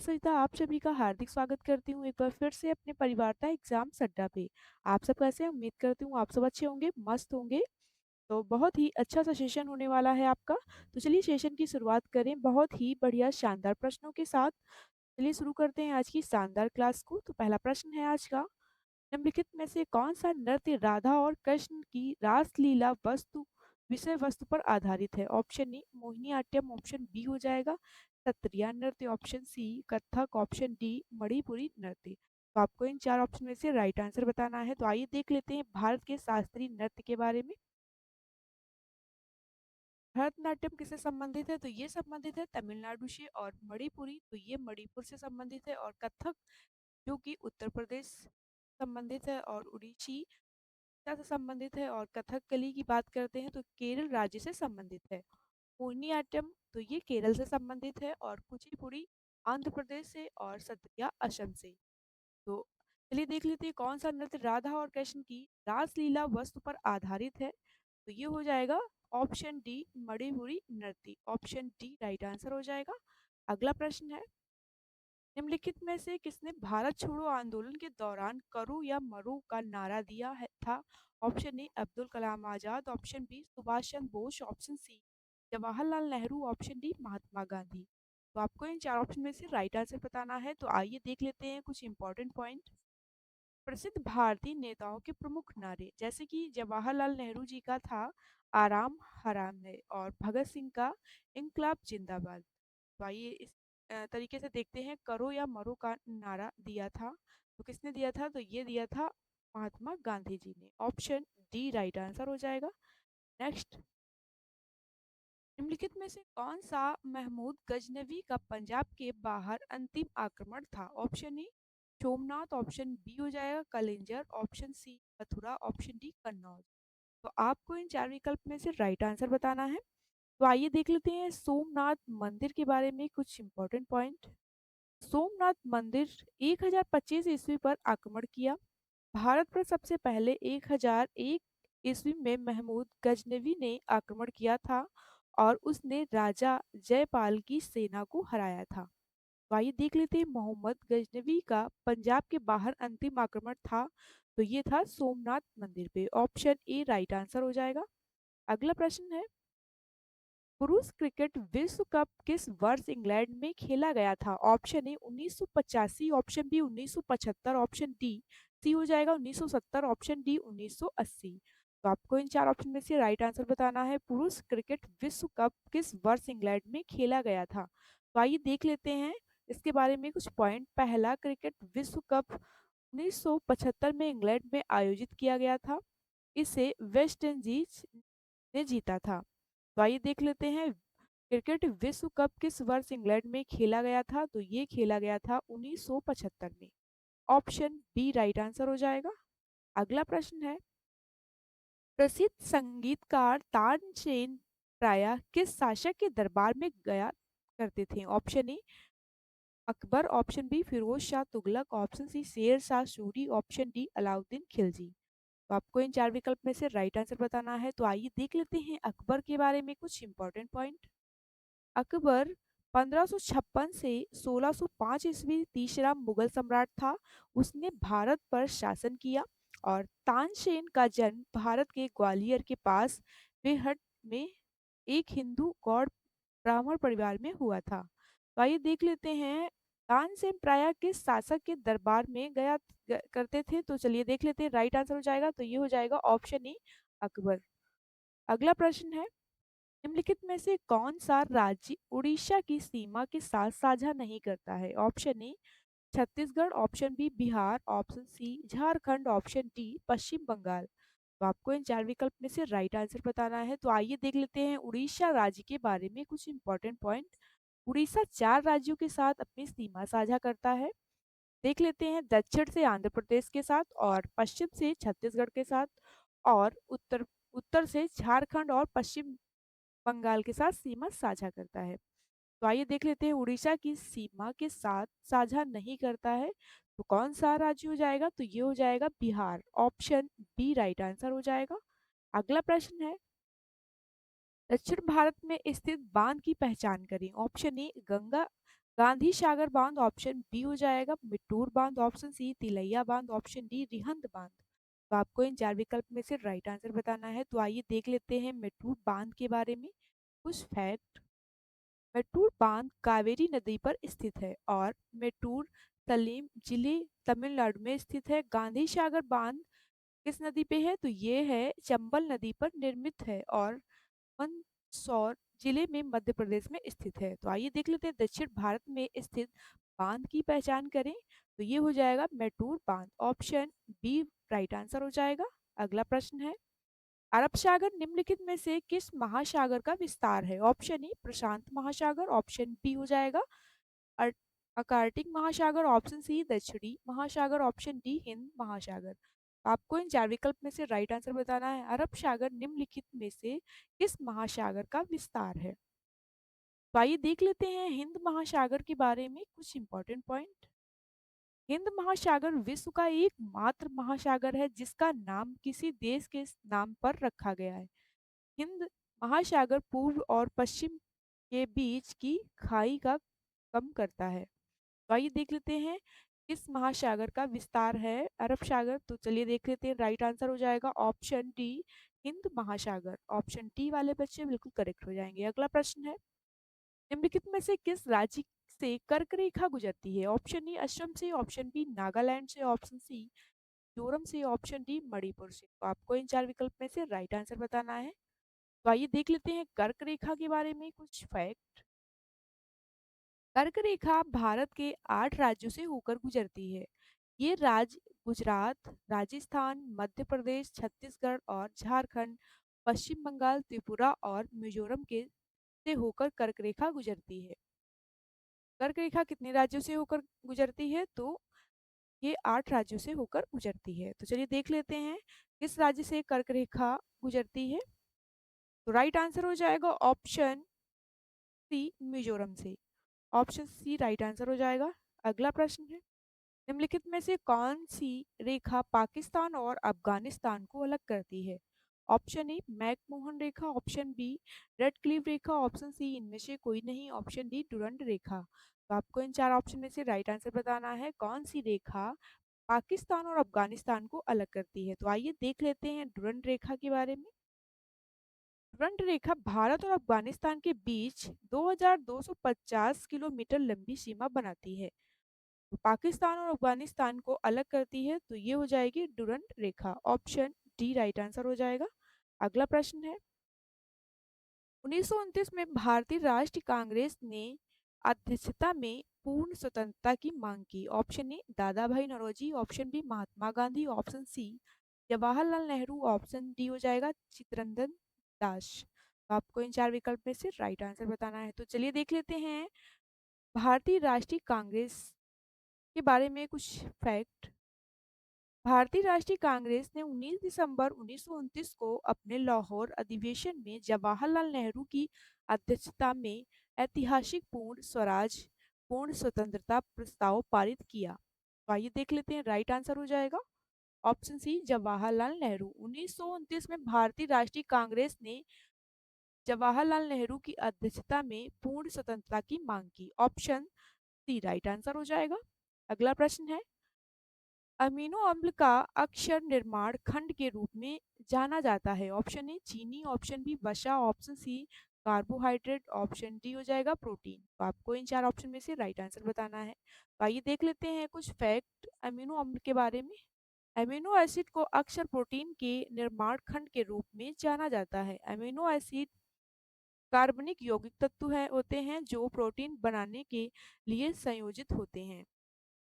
सविता, आप सभी का हार्दिक स्वागत करती हूँ एक बार फिर से अपने परिवारता एग्जाम्स अड्डा पे। आप सब कैसे हैं? उम्मीद करती हूँ आप सब अच्छे होंगे, मस्त होंगे। तो बहुत ही अच्छा सा सेशन होने वाला है आपका। तो चलिए सेशन की शुरुआत करें बहुत ही बढ़िया शानदार प्रश्नों के साथ। चलिए शुरू करते हैं आज की शानदार क्लास को। तो पहला प्रश्न है आज का, निम्नलिखित में से कौन सा नृत्य राधा और कृष्ण की रासलीला वस्तु विषय वस्तु पर आधारित है? Option A Mohiniyattam, option B हो जाएगा सत्रिया नृत्य, option C Kathak, option D Manipuri नृत्य। तो आपको इन चार ऑप्शन में से राइट आंसर बताना है। तो आइए देख लेते हैं भारत के शास्त्रीय नृत्य के बारे में। भरतनाट्यम किससे संबंधित है? तो ये संबंधित है तमिलनाडु से, और मणिपुरी तो ये मणिपुर से संबंधित है, और कथक जो कि उत्तर प्रदेश संबंधित है, और उड़ीसी से संबंधित है, और कथकली की बात करते हैं तो केरल राज्य से संबंधित है। मोहिनीअट्टम तो ये केरल से संबंधित है, और कुचिपुड़ी आंध्र प्रदेश से, और सत्रिया असम से। तो चलिए देख लेते हैं कौन सा नृत्य राधा और कृष्ण की रासलीला वस्तु पर आधारित है। तो ये हो जाएगा ऑप्शन डी मणिपुरी नृत्य। ऑप्शन डी राइट आंसर हो जाएगा। अगला प्रश्न है, निम्नलिखित में से किसने भारत छोड़ो आंदोलन के दौरान करो या मरो का नारा दिया है था? Option A Abdul Kalam Azad, option B Subhash Chandra Bose, option C Jawaharlal Nehru, option D Mahatma Gandhi. तो आपको इन चार ऑप्शन में से राइट आंसर बताना है। तो आइए देख लेते हैं कुछ इंपॉर्टेंट पॉइंट। प्रसिद्ध भारतीय नेताओं के प्रमुख नारे, जैसे कि जवाहरलाल नेहरू जी का था आराम हराम है, और भगत सिंह का इंकलाब जिंदाबाद। तो आइए इस तरीके से देखते हैं, करो या मरो का नारा दिया था तो किसने दिया था? तो ये दिया था महात्मा गांधी जी ने। ऑप्शन डी राइट आंसर हो जाएगा। नेक्स्ट, निम्नलिखित में से कौन सा महमूद गजनवी का पंजाब के बाहर अंतिम आक्रमण था? Option A Somnath, option B हो जाएगा Kalinjar, option C Mathura, option D Kannauj. तो आपको इन चार विकल्प में से राइट आंसर बताना है। तो आइए देख लेते हैं सोमनाथ मंदिर के बारे में कुछ इंपॉर्टेंट पॉइंट। सोमनाथ मंदिर 1025 ईस्वी पर आक्रमण किया। भारत पर सबसे पहले 1001 ईस्वी में महमूद गजनवी ने आक्रमण किया था, और उसने राजा जयपाल की सेना को हराया था। तो आइए देख लेते हैं मोहम्मद गजनवी का पंजाब के बाहर अंतिम आक्रमण था। तो ये था सोमनाथ मंदिर पे। ऑप्शन ए राइट आंसर हो जाएगा। अगला प्रश्न है, पुरुष क्रिकेट विश्व कप किस वर्ष इंग्लैंड में खेला गया था? Option A 1985, option B 1975, option D C हो जाएगा 1970, ऑप्शन डी 1980। तो आपको इन चार ऑप्शन में से राइट आंसर बताना है। पुरुष क्रिकेट विश्व कप किस वर्ष इंग्लैंड में खेला गया था? तो आइए देख लेते हैं इसके बारे में कुछ पॉइंट। पहला, क्रिकेट विश्व कप 1975 में इंग्लैंड में आयोजित किया गया था। इसे वेस्ट इंडीज ने जीता था। तो आइए देख लेते हैं क्रिकेट विश्व कप किस वर्ष इंग्लैंड में खेला गया था? तो ये खेला गया था 1975 में। ऑप्शन बी राइट आंसर हो जाएगा। अगला प्रश्न है, प्रसिद्ध संगीतकार तानसेन प्रायः किस शासक के दरबार में गया करते थे? Option A Akbar, option B Firoz Shah Tughlaq, option C Sher Shah Suri, option D Alauddin Khilji. तो आपको इन चार विकल्प में से राइट आंसर बताना है। तो आइए देख लेते हैं अकबर के बारे में कुछ इंपॉर्टेंट पॉइंट। अकबर 1556 से 1605 ईस्वी तीसरा मुगल सम्राट था। उसने भारत पर शासन किया, और तानसेन का जन्म भारत के ग्वालियर के पास बेहट में एक हिंदू गौड़ ब्राह्मण परिवार में हुआ था। तो आइए देख लेते हैं तानसेन प्रायः किस शासक के दरबार में करते थे। तो चलिए देख लेते हैं राइट आंसर हो जाएगा। तो ये हो जाएगा ऑप्शन ए अकबर। अगला प्रश्न है, निम्नलिखित में से कौन सा राज्य उड़ीसा की सीमा के साथ साझा नहीं करता है? Option A Chhattisgarh, option B Bihar, option C Jharkhand, option D Paschim Bangal. तो आपको इन चार विकल्प में से राइट आंसर बताना है। तो आइए देख लेते हैं उड़ीसा राज्य के बारे में कुछ इंपॉर्टेंट पॉइंट। उड़ीसा चार राज्यों के साथ अपनी सीमा साझा करता है। देख लेते हैं, दक्षिण से आंध्र प्रदेश के साथ, और पश्चिम से छत्तीसगढ़ के साथ, और उत्तर उत्तर से झारखंड और पश्चिम बंगाल के साथ सीमा साझा करता है। तो आइए देख लेते हैं उड़ीसा की सीमा के साथ साझा नहीं करता है तो कौन सा राज्य हो जाएगा? तो ये हो जाएगा Bihar. Option B right answer हो जाएगा। अगला प्रश्न है, दक्षिण भारत में स्थित बांध की पहचान करें। ऑप्शन ए गंगा गांधी सागर बांध ऑप्शन बी हो जाएगा, मिट्टूर बांध ऑप्शन सी, तिलैया बांध ऑप्शन डी, रिहंद बांध। तो आपको इन चार विकल्प में से राइट आंसर बताना है। तो आइए देख लेते हैं मिट्टूर बांध के बारे में कुछ फैक्ट। मेट्टूर बांध कावेरी नदी पर स्थित है और मेट्टूर सलीम जिले तमिलनाडु में स्थित है। गांधी सागर बांध किस नदी पे है? तो ये है चंबल नदी पर निर्मित है और मंदसौर जिले में मध्य प्रदेश में स्थित है। तो आइए देख लेते हैं दक्षिण भारत में स्थित बांध की पहचान करें। तो ये हो जाएगा मेट्टूर बांध, ऑप्शन बी राइट आंसर हो जाएगा। अगला प्रश्न है, अरब सागर निम्नलिखित में से किस महासागर का विस्तार है? ऑप्शन ए प्रशांत महासागर, ऑप्शन बी हो जाएगा अर- अकार्कटिक महासागर, ऑप्शन सी दक्षिणी महासागर, ऑप्शन डी हिंद महासागर। आपको इन चार विकल्प में से राइट आंसर बताना है। अरब सागर निम्नलिखित में से किस महासागर का विस्तार है? तो आइए देख लेते हैं हिंद महासागर के बारे में कुछ इंपॉर्टेंट पॉइंट। हिंद महासागर विश्व का एकमात्र महासागर है जिसका नाम किसी देश के नाम पर रखा गया है। हिंद महासागर पूर्व और पश्चिम के बीच की खाई का कम करता है। तो आइए देख लेते हैं किस महासागर का विस्तार है अरब सागर। तो चलिए देख लेते हैं, राइट आंसर हो जाएगा ऑप्शन डी हिंद महासागर। ऑप्शन डी वाले बच्चे बिल्कुल करेक्ट हो जाएंगे। अगला प्रश्न है, निम्नलिखित में से किस राज्य से कर्क रेखा गुजरती है? ऑप्शन ए असम से, ऑप्शन बी नागालैंड से, ऑप्शन सी मिजोरम से, ऑप्शन डी मणिपुर से। तो आपको इन चार विकल्प में से राइट आंसर बताना है। तो आइए देख लेते हैं कर्क रेखा के बारे में कुछ फैक्ट। कर्क रेखा भारत के 8 राज्यों से होकर गुजरती है। ये राज्य गुजरात, राजस्थान, मध्य प्रदेश, छत्तीसगढ़ और झारखंड, पश्चिम बंगाल, त्रिपुरा और मिजोरम के से होकर कर्क रेखा गुजरती है। कर्क रेखा कितने राज्यों से होकर गुजरती है? तो ये 8 राज्यों से होकर गुजरती है। तो चलिए देख लेते हैं किस राज्य से कर्क रेखा गुजरती है। तो राइट आंसर हो जाएगा ऑप्शन सी मिजोरम से। ऑप्शन सी राइट आंसर हो जाएगा। अगला प्रश्न है, निम्नलिखित में से कौन सी रेखा पाकिस्तान और अफगानिस्तान को अलग करती है? ऑप्शन ए मैकमोहन रेखा, ऑप्शन बी रेड क्लिफ रेखा, ऑप्शन सी इनमें से कोई नहीं, ऑप्शन डी डुरंड रेखा। तो आपको इन चार ऑप्शन में से राइट आंसर बताना है कौन सी रेखा पाकिस्तान और अफगानिस्तान को अलग करती है। तो आइए देख लेते हैं डुरंड रेखा के बारे में। डुरंड रेखा भारत और अफगानिस्तान के बीच 2250 किलोमीटर लंबी सीमा बनाती है। तो पाकिस्तान और अफगानिस्तान को अलग करती है। तो ये हो जाएगी डुरंड रेखा। ऑप्शन डी राइट आंसर हो जाएगा। अगला प्रश्न है, 1929 में भारतीय राष्ट्रीय कांग्रेस ने अध्यक्षता में पूर्ण स्वतंत्रता की मांग की। Option A Dadabhai Naoroji, option B Mahatma Gandhi, option C Jawaharlal Nehru, option D हो जाएगा चित्तरंजन दास। तो आपको इन चार विकल्प में से राइट आंसर बताना है। तो चलिए देख लेते हैं भारतीय राष्ट्रीय कांग्रेस के बारे में कुछ फैक्ट। भारतीय राष्ट्रीय कांग्रेस ने 19 दिसंबर 1929 को अपने लाहौर अधिवेशन में जवाहरलाल नेहरू की अध्यक्षता में ऐतिहासिक पूर्ण स्वराज पूर्ण स्वतंत्रता प्रस्ताव पारित किया। तो आइए देख लेते हैं, राइट आंसर हो जाएगा ऑप्शन सी जवाहरलाल नेहरू। 1929 में भारतीय राष्ट्रीय कांग्रेस ने जवाहरलाल नेहरू की अध्यक्षता में पूर्ण स्वतंत्रता की मांग की। ऑप्शन सी राइट आंसर हो जाएगा। अगला प्रश्न है, अमीनो अम्ल का अक्षर निर्माण खंड के रूप में जाना जाता है। ऑप्शन ए चीनी, ऑप्शन बी वसा, option C carbohydrate, option D हो जाएगा प्रोटीन। तो आपको इन चार ऑप्शन में से राइट आंसर बताना है। तो आइए देख लेते हैं कुछ फैक्ट अमीनो अम्ल के बारे में। अमीनो एसिड को अक्सर प्रोटीन के निर्माण खंड के रूप में जाना जाता है। अमीनो एसिड कार्बनिक यौगिक तत्व है होते हैं जो प्रोटीन बनाने के लिए संयोजित होते हैं।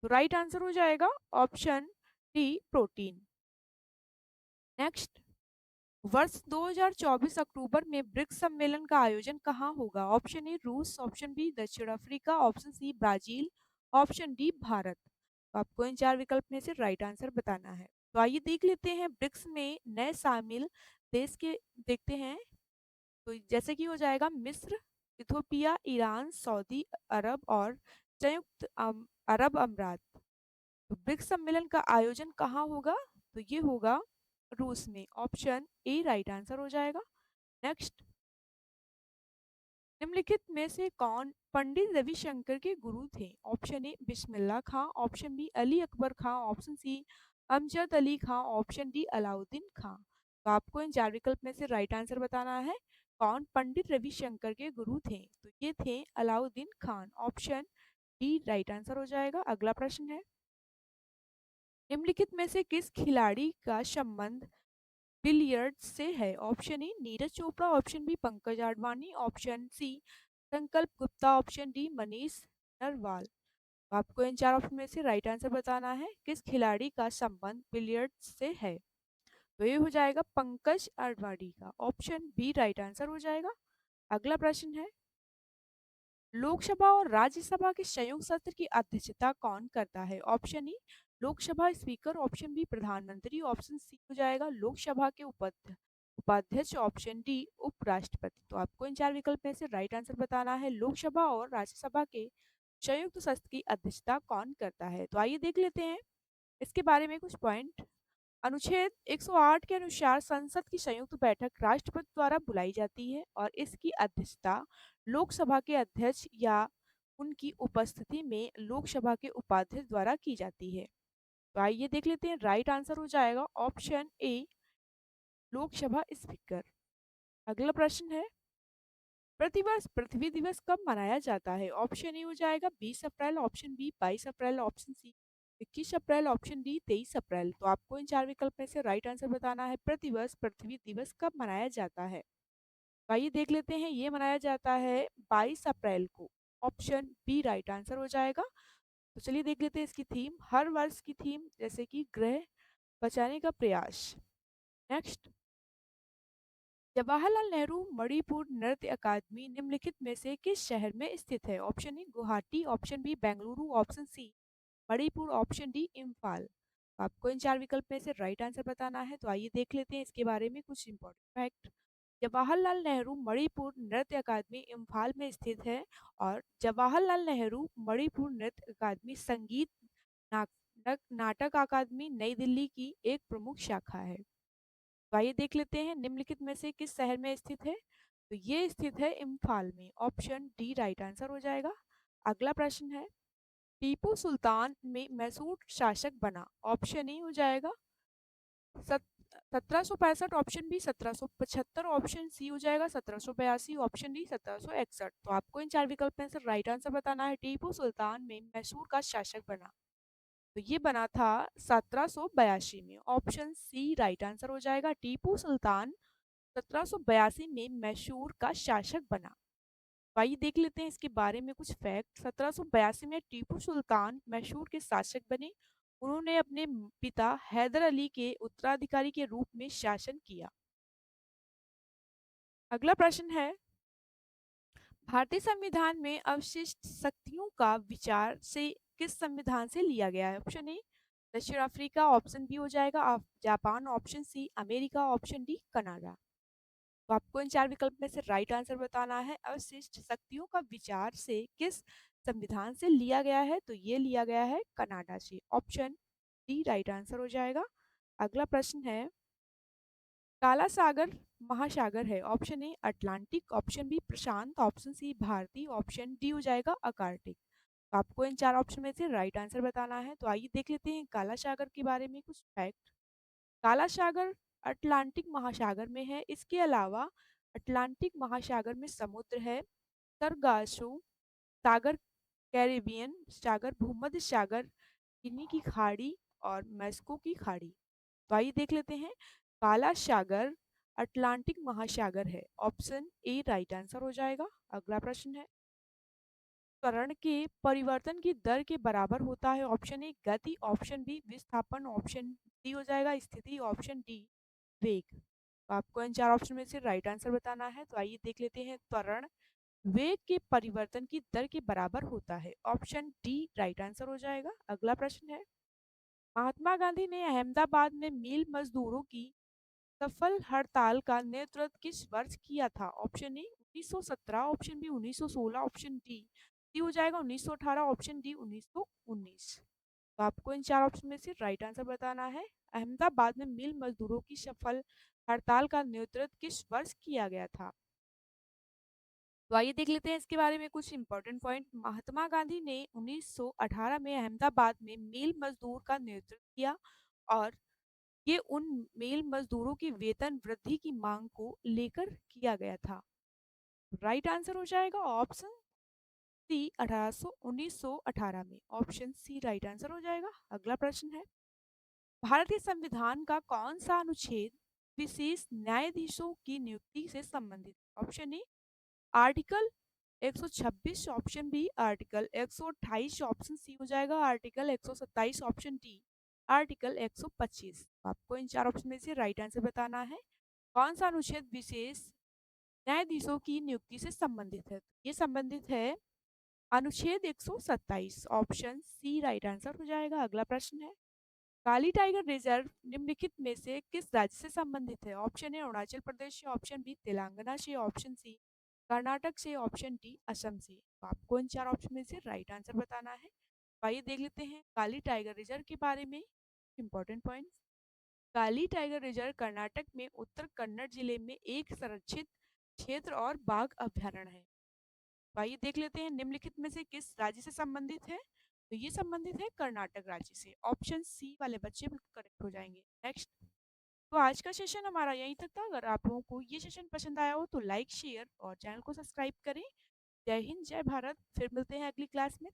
तो राइट आंसर हो जाएगा ऑप्शन डी प्रोटीन। नेक्स्ट, वर्ष 2024 अक्टूबर में ब्रिक्स सम्मेलन का आयोजन कहाँ होगा? ऑप्शन ए रूस, ऑप्शन बी दक्षिण Africa, option C Brazil, option D Bharat. तो आपको इन चार विकल्प में से राइट आंसर बताना है। तो आइए देख लेते हैं ब्रिक्स में नए शामिल देश के देखते हैं। तो जैसे कि हो जाएगा मिस्र, इथोपिया, ईरान, सऊदी अरब और संयुक्त अरब अमीरात। तो ब्रिक्स सम्मेलन का आयोजन कहाँ होगा? तो ये होगा रूस में। ऑप्शन ए राइट आंसर हो जाएगा। नेक्स्ट, निम्नलिखित में से कौन पंडित रविशंकर के गुरु थे? Option A Bismillah Khan, option B Ali Akbar Khan, option C Amjad Ali Khan, option D Allauddin Khan. तो आपको इन चार विकल्प में से राइट आंसर बताना है। कौन पंडित रविशंकर के गुरु थे? तो ये थे Alauddin Khan. Option D right answer हो जाएगा। अगला प्रश्न है, निम्नलिखित में से किस खिलाड़ी का संबंध बिलियर्ड्स से है? Option A Neeraj Chopra, option B Pankaj Advani, option C Sankalp Gupta, option D Manish Narwal. आपको इन चार ऑप्शन में से राइट आंसर बताना है। किस खिलाड़ी का संबंध बिलियर्ड्स से है? तो ये हो जाएगा पंकज आडवाणी का। ऑप्शन बी राइट आंसर हो जाएगा। अगला प्रश्न है, लोकसभा और राज्यसभा के संयुक्त सत्र की अध्यक्षता कौन करता है? Option E Lok Sabha speaker, option B प्रधानमंत्री, ऑप्शन सी हो जाएगा लोकसभा के उपाध्यक्ष, ऑप्शन डी उपराष्ट्रपति। तो आपको इन चार विकल्प में से राइट आंसर बताना है। लोकसभा और राज्यसभा के संयुक्त सत्र की अध्यक्षता कौन करता है? तो आइए देख लेते हैं इसके बारे में कुछ पॉइंट। अनुच्छेद 108 के अनुसार संसद की संयुक्त बैठक राष्ट्रपति द्वारा बुलाई जाती है और इसकी अध्यक्षता लोकसभा के अध्यक्ष या उनकी उपस्थिति में लोकसभा के उपाध्यक्ष द्वारा की जाती है। तो आइए देख लेते हैं, राइट आंसर हो जाएगा ऑप्शन ए लोकसभा स्पीकर। अगला प्रश्न है, प्रतिवर्ष पृथ्वी दिवस कब मनाया जाता है? ऑप्शन ए हो जाएगा 20 अप्रैल, ऑप्शन बी 22 अप्रैल, ऑप्शन सी 21 अप्रैल, ऑप्शन डी 23 अप्रैल। तो आपको इन चार विकल्प में से राइट आंसर बताना है। प्रतिवर्ष पृथ्वी दिवस कब मनाया जाता है? तो आइए देख लेते हैं, ये मनाया जाता है 22 अप्रैल को। ऑप्शन बी राइट आंसर हो जाएगा। तो चलिए देख लेते हैं इसकी थीम। हर वर्ष की थीम जैसे कि ग्रह बचाने का प्रयास। नेक्स्ट, जवाहरलाल नेहरू मणिपुर नृत्य अकादमी निम्नलिखित में से किस शहर में स्थित है? Option A Guwahati, option B Bengaluru, option C Manipur, option D Imphal. तो आपको इन चार विकल्प में से राइट आंसर बताना है। तो आइए देख लेते हैं इसके बारे में कुछ इंपॉर्टेंट फैक्ट। जवाहरलाल नेहरू मणिपुर नृत्य अकादमी इम्फाल में स्थित है और जवाहरलाल नेहरू मणिपुर नृत्य अकादमी संगीत नाटक अकादमी नई दिल्ली की एक प्रमुख शाखा है। तो आइए देख लेते हैं निम्नलिखित में से किस शहर में स्थित है? तो ये स्थित है इम्फाल में। ऑप्शन डी राइट आंसर हो जाएगा। अगला प्रश्न है, टीपू सुल्तान में मैसूर शासक बना। ऑप्शन ए हो जाएगा 1765, ऑप्शन बी 1775, ऑप्शन सी हो जाएगा 1782, ऑप्शन डी 1761। तो आपको इन चार विकल्प में से राइट आंसर बताना है। टीपू सुल्तान में मैसूर का शासक बना, तो ये बना था 1782 में। ऑप्शन सी राइट आंसर हो जाएगा। टीपू सुल्तान 1782 में मैसूर का शासक बना। तो आइए देख लेते हैं इसके बारे में कुछ फैक्ट। 1782 में टीपू सुल्तान मैसूर के शासक बने। उन्होंने अपने पिता हैदर अली के उत्तराधिकारी के रूप में शासन किया। अगला प्रश्न है, भारतीय संविधान में अवशिष्ट शक्तियों का विचार से किस संविधान से लिया गया है? ऑप्शन ए दक्षिण अफ्रीका, ऑप्शन बी हो जाएगा Japan, option C America, option D Canada. तो आपको इन चार विकल्प में से राइट आंसर बताना है। अवशिष्ट शक्तियों का विचार से किस संविधान से लिया गया है? तो ये लिया गया है कनाडा से। ऑप्शन डी राइट आंसर हो जाएगा। अगला प्रश्न है, काला सागर महासागर है। Option A Atlantic, option B प्रशांत, ऑप्शन सी भारतीय, ऑप्शन डी हो जाएगा अकार्कटिक। तो आपको इन चार ऑप्शन में से राइट आंसर बताना है। तो आइए देख लेते हैं काला सागर के बारे में कुछ फैक्ट। काला सागर अटलांटिक महासागर में है। इसके अलावा अटलांटिक महासागर में समुद्र है, सरगासो सागर, कैरिबियन सागर, भूमध्य सागर, गिनी की खाड़ी और मैस्को की खाड़ी। तो आइए देख लेते हैं, काला सागर अटलांटिक महासागर है। ऑप्शन ए राइट आंसर हो जाएगा। अगला प्रश्न है, त्वरण के परिवर्तन की दर के बराबर होता है। ऑप्शन ए गति, ऑप्शन बी विस्थापन, ऑप्शन डी हो जाएगा स्थिति, ऑप्शन डी वेग। तो आपको इन चार ऑप्शन में से राइट आंसर बताना है। तो आइए देख लेते हैं, त्वरण वेग के परिवर्तन की दर के बराबर होता है। ऑप्शन डी राइट आंसर हो जाएगा। अगला प्रश्न है, महात्मा गांधी ने अहमदाबाद में मिल मजदूरों की सफल हड़ताल का नेतृत्व किस वर्ष किया था? Option A 1917, option B 1916, option D D हो जाएगा 1918, ऑप्शन डी 1919। तो आपको इन चार ऑप्शन में से राइट आंसर बताना है। अहमदाबाद में मिल मजदूरों की सफल हड़ताल का नेतृत्व किस वर्ष किया गया था? तो आइए देख लेते हैं इसके बारे में कुछ इंपॉर्टेंट पॉइंट। महात्मा गांधी ने 1918 में अहमदाबाद में मील मजदूर का नेतृत्व किया और ये उन मील मजदूरों की वेतन वृद्धि की मांग को लेकर किया गया था। राइट आंसर हो जाएगा ऑप्शन सी 1918 में। ऑप्शन सी राइट आंसर हो जाएगा। अगला प्रश्न है, भारतीय संविधान का कौन सा अनुच्छेद विशेष न्यायाधीशों की नियुक्ति से संबंधित है? Option A article 126, option B article 128, option C हो जाएगा आर्टिकल 127, ऑप्शन डी आर्टिकल 125। आपको इन चार ऑप्शन में से राइट आंसर बताना है। कौन सा अनुच्छेद विशेष न्यायाधीशों की नियुक्ति से संबंधित है? ये संबंधित है अनुच्छेद 127, ऑप्शन सी राइट आंसर हो जाएगा। अगला प्रश्न है, काली टाइगर रिजर्व निम्नलिखित में से किस राज्य से संबंधित है? ऑप्शन ए अरुणाचल प्रदेश से, ऑप्शन बी तेलंगाना से, ऑप्शन सी कर्नाटक से, ऑप्शन डी असम से। तो आपको इन चार ऑप्शन में से राइट आंसर बताना है। तो आइए देख लेते हैं काली टाइगर रिजर्व के बारे में इंपॉर्टेंट पॉइंट्स। काली टाइगर रिजर्व कर्नाटक में उत्तर कन्नड़ जिले में एक संरक्षित क्षेत्र और बाघ अभ्यारण्य है। तो आइए देख लेते हैं निम्नलिखित में से किस राज्य से संबंधित है। तो ये संबंधित है कर्नाटक राज्य से। ऑप्शन सी वाले बच्चे बिल्कुल करेक्ट हो जाएंगे। नेक्स्ट, तो आज का सेशन हमारा यहीं तक था। अगर आप लोगों को ये सेशन पसंद आया हो तो लाइक शेयर और चैनल को सब्सक्राइब करें। जय हिंद, जय भारत। फिर मिलते हैं अगली क्लास में।